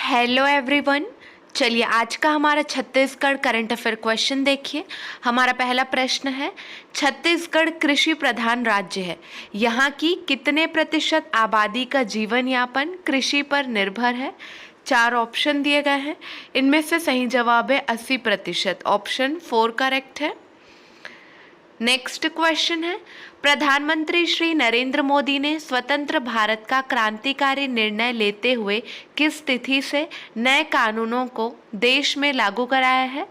Hello everyone. चलिए आज का हमारा छत्तीसगढ़ करंट अफेयर क्वेश्चन देखिए। हमारा पहला प्रश्न है, छत्तीसगढ़ कृषि प्रधान राज्य है। यहाँ की कितने प्रतिशत आबादी का जीवन यापन कृषि पर निर्भर है? 4 ऑप्शन दिए गए हैं, इनमें से सही जवाब है 80%। ऑप्शन 4 करेक्ट है। नेक्स्ट क्वेश्चन है, प्रधानमंत्री श्री नरेंद्र मोदी ने स्वतंत्र भारत का क्रांतिकारी निर्णय लेते हुए किस तिथि से नए कानूनों को देश में लागू कराया है?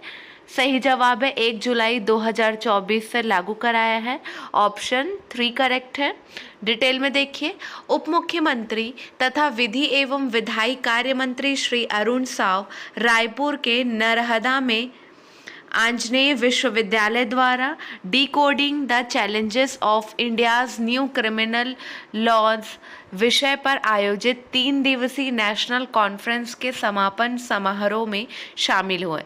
सही जवाब है 1 जुलाई 2024 से लागू कराया है। ऑप्शन 3 करेक्ट है। डिटेल में देखिए, उप मुख्यमंत्री तथा विधि एवं विधायी कार्य मंत्री श्री अरुण साव रायपुर के नरहदा में आंजनेय विश्वविद्यालय द्वारा decoding the challenges of India's new criminal laws विषय पर आयोजित 3 दिवसीय नेशनल कॉन्फ्रेंस के समापन समारोह में शामिल हुए।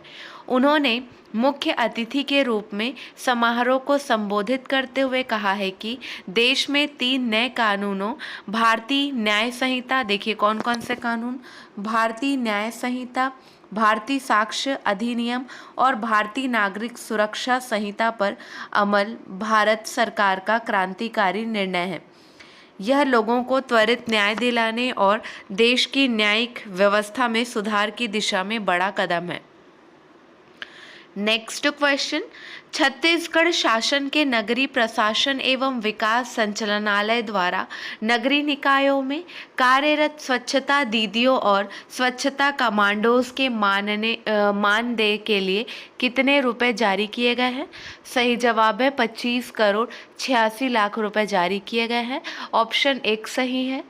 उन्होंने मुख्य अतिथि के रूप में समारोह को संबोधित करते हुए कहा है कि देश में 3 नए कानूनों भारतीय न्याय संहिता, देखिए कौन कौन से कानून, भारतीय न्याय संहिता, भारतीय साक्ष्य अधिनियम और भारतीय नागरिक सुरक्षा संहिता पर अमल भारत सरकार का क्रांतिकारी निर्णय है। यह लोगों को त्वरित न्याय दिलाने और देश की न्यायिक व्यवस्था में सुधार की दिशा में बड़ा कदम है। नेक्स्ट क्वेश्चन, छत्तीसगढ़ शासन के नगरीय प्रशासन एवं विकास संचालनालय द्वारा नगरीय निकायों में कार्यरत स्वच्छता दीदियों और स्वच्छता कमांडोज के मानदेय के लिए कितने रुपए जारी किए गए हैं? सही जवाब है 25 करोड़ 86 लाख रुपए जारी किए गए हैं। ऑप्शन 1 सही है।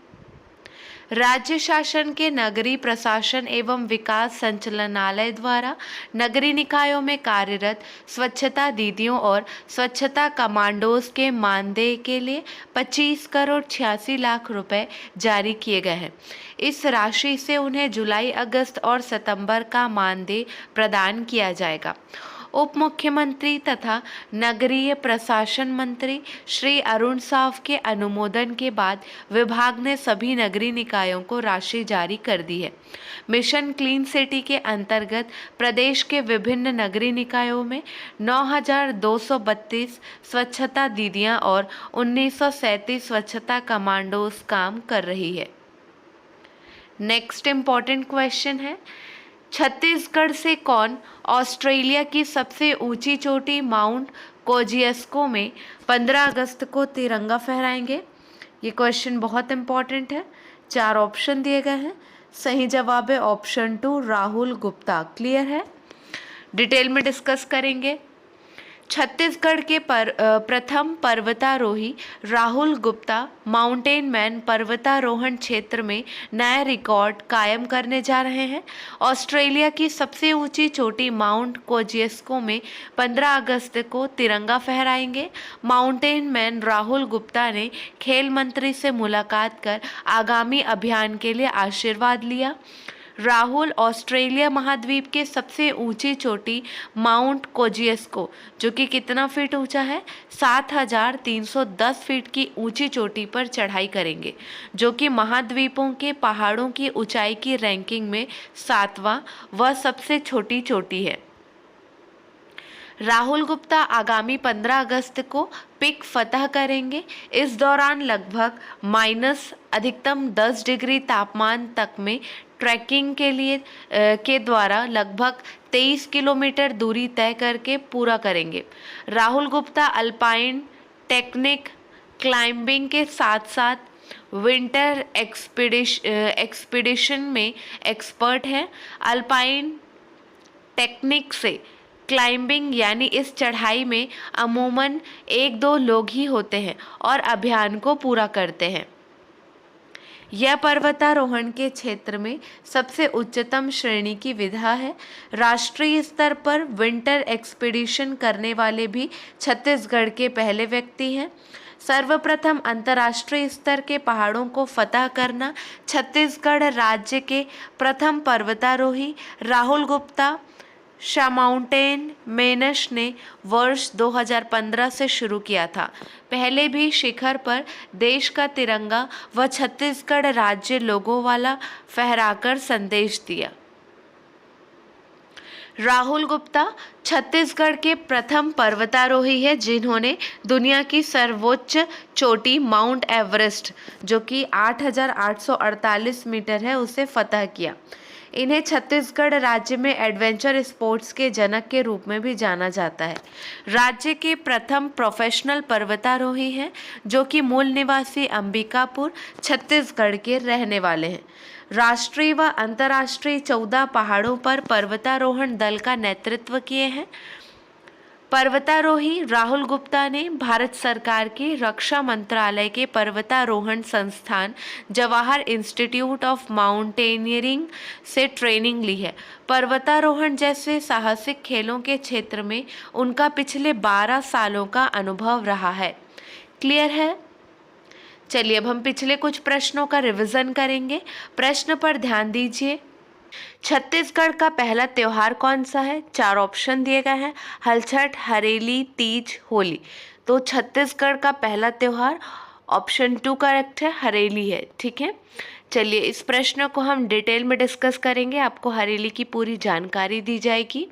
राज्य शासन के नगरीय प्रशासन एवं विकास संचालनालय द्वारा नगरीय निकायों में कार्यरत स्वच्छता दीदियों और स्वच्छता कमांडोज के मानदेय के लिए 25 करोड़ 86 लाख रुपए जारी किए गए हैं। इस राशि से उन्हें जुलाई, अगस्त और सितंबर का मानदेय प्रदान किया जाएगा। उप मुख्यमंत्री तथा नगरीय प्रशासन मंत्री श्री अरुण साव के अनुमोदन के बाद विभाग ने सभी नगरीय निकायों को राशि जारी कर दी है। मिशन क्लीन सिटी के अंतर्गत प्रदेश के विभिन्न नगरीय निकायों में 9,232 स्वच्छता दीदियां और 1937 स्वच्छता कमांडोज काम कर रही है। नेक्स्ट इम्पॉर्टेंट क्वेश्चन है, छत्तीसगढ़ से कौन ऑस्ट्रेलिया की सबसे ऊंची चोटी माउंट कोजियस्को में 15 अगस्त को तिरंगा फहराएंगे? ये क्वेश्चन बहुत इंपॉर्टेंट है। 4 ऑप्शन दिए गए हैं, सही जवाब है ऑप्शन 2 राहुल गुप्ता। क्लियर है? डिटेल में डिस्कस करेंगे। छत्तीसगढ़ के प्रथम पर्वतारोही राहुल गुप्ता माउंटेन मैन पर्वतारोहण क्षेत्र में नया रिकॉर्ड कायम करने जा रहे हैं। ऑस्ट्रेलिया की सबसे ऊंची चोटी माउंट कोजियस्को में 15 अगस्त को तिरंगा फहराएंगे। माउंटेन मैन राहुल गुप्ता ने खेल मंत्री से मुलाकात कर आगामी अभियान के लिए आशीर्वाद लिया। राहुल ऑस्ट्रेलिया महाद्वीप के सबसे ऊंची चोटी माउंट कोजियस्को, जो कि कितना फीट ऊंचा है, 7,310 फीट की ऊंची चोटी पर चढ़ाई करेंगे, जो कि महाद्वीपों के पहाड़ों की ऊंचाई की रैंकिंग में 7वां व सबसे छोटी चोटी है। राहुल गुप्ता आगामी 15 अगस्त को पिक फतह करेंगे। इस दौरान लगभग माइनस अधिकतम 10 डिग्री तापमान तक में ट्रैकिंग के लिए के द्वारा लगभग 23 किलोमीटर दूरी तय करके पूरा करेंगे। Rahul Gupta alpine technique climbing के साथ साथ विंटर एक्सपीडिशन में एक्सपर्ट हैं। अल्पाइन टेक्निक से क्लाइंबिंग यानी इस चढ़ाई में अमूमन 1-2 लोग ही होते हैं और अभियान को पूरा करते हैं। यह पर्वतारोहण के क्षेत्र में सबसे उच्चतम श्रेणी की विधा है। राष्ट्रीय स्तर पर विंटर एक्सपीडिशन करने वाले भी छत्तीसगढ़ के पहले व्यक्ति हैं। सर्वप्रथम अंतर्राष्ट्रीय स्तर के पहाड़ों को फतह करना छत्तीसगढ़ राज्य के प्रथम पर्वतारोही राहुल गुप्ता शामाउंटेन मेनश ने वर्ष 2015 से शुरू किया था। पहले भी शिखर पर देश का तिरंगा व छत्तीसगढ़ राज्य लोगों वाला फहराकर संदेश दिया। राहुल गुप्ता छत्तीसगढ़ के प्रथम पर्वतारोही है जिन्होंने दुनिया की सर्वोच्च चोटी माउंट एवरेस्ट, जो कि 8,848 मीटर है, उसे फतह किया। इन्हें छत्तीसगढ़ राज्य में एडवेंचर स्पोर्ट्स के जनक के रूप में भी जाना जाता है। राज्य के प्रथम प्रोफेशनल पर्वतारोही हैं जो कि मूल निवासी अंबिकापुर छत्तीसगढ़ के रहने वाले हैं। राष्ट्रीय व अंतर्राष्ट्रीय 14 पहाड़ों पर पर्वतारोहण दल का नेतृत्व किए हैं। पर्वतारोही राहुल गुप्ता ने भारत सरकार के रक्षा मंत्रालय के पर्वतारोहण संस्थान जवाहर इंस्टीट्यूट ऑफ माउंटेनियरिंग से ट्रेनिंग ली है। पर्वतारोहण जैसे साहसिक खेलों के क्षेत्र में उनका पिछले 12 सालों का अनुभव रहा है। क्लियर है? चलिए अब हम पिछले कुछ प्रश्नों का रिवीजन करेंगे। प्रश्न पर ध्यान दीजिए। छत्तीसगढ़ का पहला त्योहार कौन सा है? 4 ऑप्शन दिए गए हैं, हलछठ, हरेली, तीज, होली। तो छत्तीसगढ़ का पहला त्योहार ऑप्शन 2 करेक्ट है, हरेली है। ठीक है, चलिए इस प्रश्न को हम डिटेल में डिस्कस करेंगे, आपको हरेली की पूरी जानकारी दी जाएगी।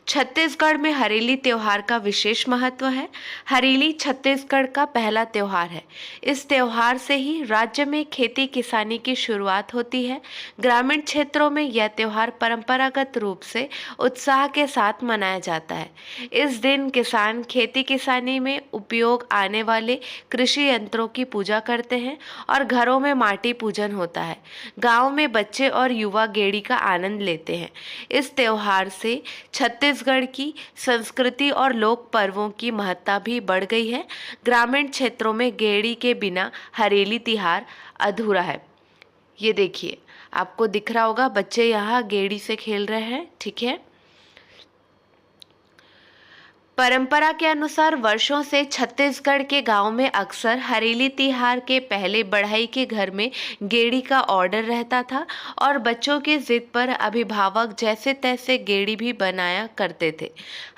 छत्तीसगढ़ में हरेली त्योहार का विशेष महत्व है। हरेली छत्तीसगढ़ का पहला त्योहार है। इस त्योहार से ही राज्य में खेती किसानी की शुरुआत होती है। ग्रामीण क्षेत्रों में यह त्योहार परंपरागत रूप से उत्साह के साथ मनाया जाता है। इस दिन किसान खेती किसानी में उपयोग आने वाले कृषि यंत्रों की पूजा करते हैं और घरों में माटी पूजन होता है। गाँव में बच्चे और युवा गेड़ी का आनंद लेते हैं। इस त्योहार से छत्तीसगढ़ की संस्कृति और लोक पर्वों की महत्ता भी बढ़ गई है। ग्रामीण क्षेत्रों में गेड़ी के बिना हरेली त्योहार अधूरा है। ये देखिए, आपको दिख रहा होगा बच्चे यहाँ गेड़ी से खेल रहे हैं। ठीक है, परंपरा के अनुसार वर्षों से छत्तीसगढ़ के गांव में अक्सर हरेली त्योहार के पहले बढ़ई के घर में गेड़ी का ऑर्डर रहता था और बच्चों की जिद पर अभिभावक जैसे तैसे गेड़ी भी बनाया करते थे।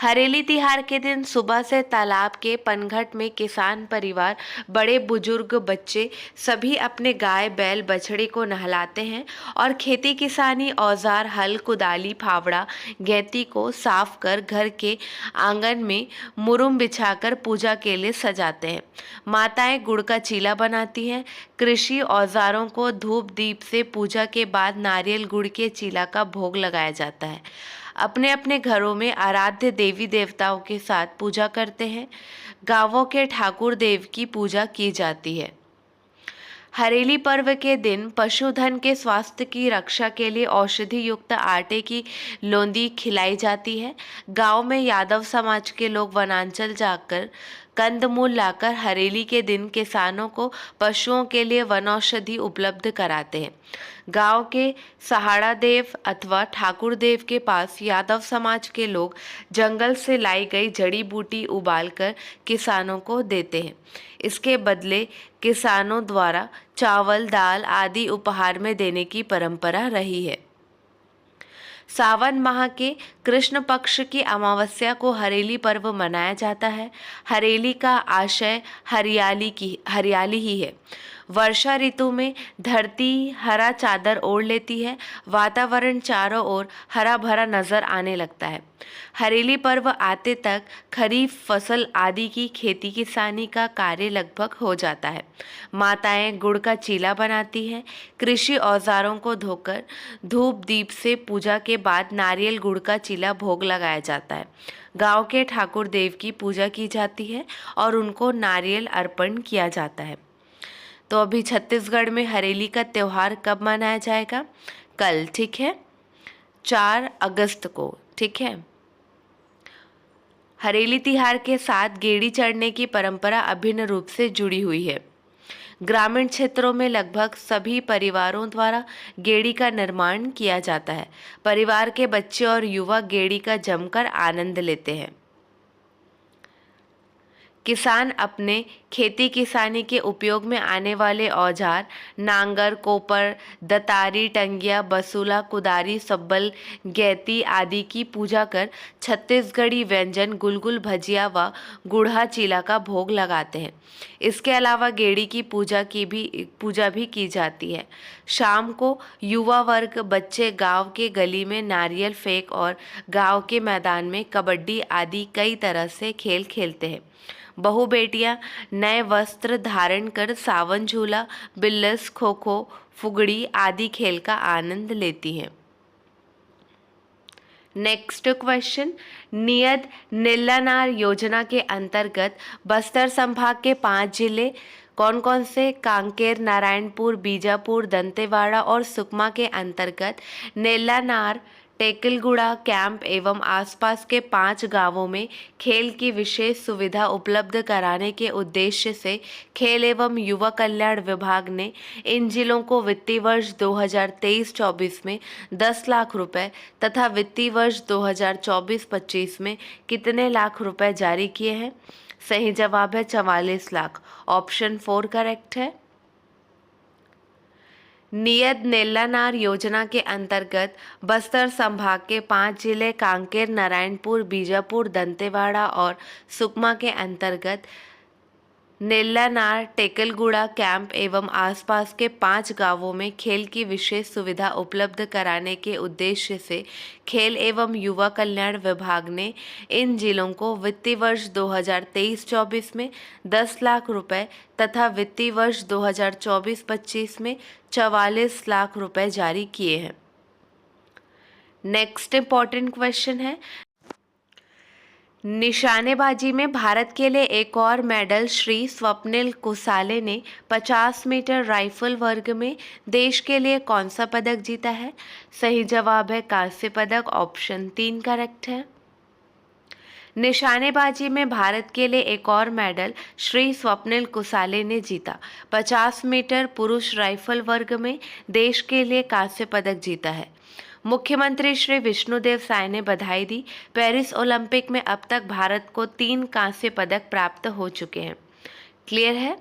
हरेली त्योहार के दिन सुबह से तालाब के पनघट में किसान परिवार, बड़े बुजुर्ग, बच्चे सभी अपने गाय बैल बछड़े को नहलाते हैं और खेती किसानी औजार हल, कुदाली, फावड़ा, गैती को साफ कर घर के आंगन में मुरुम बिछाकर पूजा के लिए सजाते हैं। माताएं गुड़ का चीला बनाती हैं। कृषि औजारों को धूप दीप से पूजा के बाद नारियल गुड़ के चीला का भोग लगाया जाता है। अपने अपने घरों में आराध्य देवी देवताओं के साथ पूजा करते हैं। गांवों के ठाकुर देव की पूजा की जाती है। हरेली पर्व के दिन पशुधन के स्वास्थ्य की रक्षा के लिए औषधि युक्त आटे की लौंदी खिलाई जाती है। गांव में यादव समाज के लोग वनांचल जाकर कंदमूल लाकर हरेली के दिन किसानों को पशुओं के लिए वनौषधि उपलब्ध कराते हैं। गांव के सहाड़ा देव अथवा ठाकुर देव के पास यादव समाज के लोग जंगल से लाई गई जड़ी बूटी उबालकर किसानों को देते हैं। इसके बदले किसानों द्वारा चावल, दाल आदि उपहार में देने की परंपरा रही है। सावन माह के कृष्ण पक्ष की अमावस्या को हरेली पर्व मनाया जाता है। हरेली का आशय हरियाली ही है। वर्षा ऋतु में धरती हरा चादर ओढ़ लेती है। वातावरण चारों ओर हरा भरा नजर आने लगता है। हरेली पर्व आते तक खरीफ फसल आदि की खेती किसानी का कार्य लगभग हो जाता है। माताएं गुड़ का चीला बनाती हैं। कृषि औजारों को धोकर धूप दीप से पूजा के बाद नारियल गुड़ का चीला भोग लगाया जाता है। गांव के ठाकुर देव की पूजा की जाती है और उनको नारियल अर्पण किया जाता है। तो अभी छत्तीसगढ़ में हरेली का त्यौहार कब मनाया जाएगा? कल, ठीक है, 4 अगस्त को। ठीक है, हरेली त्योहार के साथ गेड़ी चढ़ने की परंपरा अभिन्न रूप से जुड़ी हुई है। ग्रामीण क्षेत्रों में लगभग सभी परिवारों द्वारा गेड़ी का निर्माण किया जाता है। परिवार के बच्चे और युवा गेड़ी का जमकर आनंद लेते हैं। किसान अपने खेती किसानी के उपयोग में आने वाले औजार नांगर, कोपर, दतारी, टंगिया, बसूला, कुदारी, सब्बल, गैती आदि की पूजा कर छत्तीसगढ़ी व्यंजन गुलगुल, भजिया व गुड़ा चीला का भोग लगाते हैं। इसके अलावा गेड़ी की पूजा भी की जाती है। शाम को युवा वर्ग बच्चे गांव के गली में नारियल फेंक और गांव के मैदान में कबड्डी आदि कई तरह से खेल खेलते हैं। बहु बेटियां नए वस्त्र धारण कर सावन झूला, बिल्लस, खो खो, फुगड़ी आदि खेल का आनंद लेती हैं। नेक्स्ट क्वेश्चन, नियत नीलानार योजना के अंतर्गत बस्तर संभाग के 5 जिले कौन कौन से? कांकेर, नारायणपुर, बीजापुर, दंतेवाड़ा और सुकमा के अंतर्गत नीलानार, टेकलगुड़ा कैंप एवं आसपास के 5 गांवों में खेल की विशेष सुविधा उपलब्ध कराने के उद्देश्य से खेल एवं युवा कल्याण विभाग ने इन जिलों को वित्तीय वर्ष 2023-24 में 10 लाख रुपए तथा वित्तीय वर्ष 2024-25 में कितने लाख रुपए जारी किए हैं? सही जवाब है 44 लाख। ऑप्शन 4 करेक्ट है। नियत नीलानार योजना के अंतर्गत बस्तर संभाग के 5 जिले कांकेर, नारायणपुर, बीजापुर, दंतेवाड़ा और सुकमा के अंतर्गत नीलानार, टेकलगुड़ा कैंप एवं आसपास के 5 गांवों में खेल की विशेष सुविधा उपलब्ध कराने के उद्देश्य से खेल एवं युवा कल्याण विभाग ने इन जिलों को वित्तीय वर्ष 2023-24 में 10 लाख रुपए तथा वित्तीय वर्ष 2024-25 में 44 लाख रुपए जारी किए हैं। नेक्स्ट इंपॉर्टेंट क्वेश्चन है, निशानेबाजी में भारत के लिए एक और मेडल श्री स्वप्निल कुसाले ने 50 मीटर राइफल वर्ग में देश के लिए कौन सा पदक जीता है? सही जवाब है कांस्य पदक। ऑप्शन 3 करेक्ट है। निशानेबाजी में भारत के लिए एक और मेडल श्री स्वप्निल कुसाले ने जीता। 50 मीटर पुरुष राइफल वर्ग में देश के लिए कांस्य पदक जीता है। मुख्यमंत्री श्री विष्णुदेव साय ने बधाई दी। पेरिस ओलंपिक में अब तक भारत को 3 कांस्य पदक प्राप्त हो चुके हैं। क्लियर है?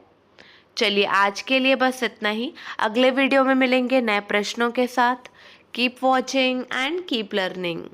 चलिए आज के लिए बस इतना ही। अगले वीडियो में मिलेंगे नए प्रश्नों के साथ। Keep watching and keep learning.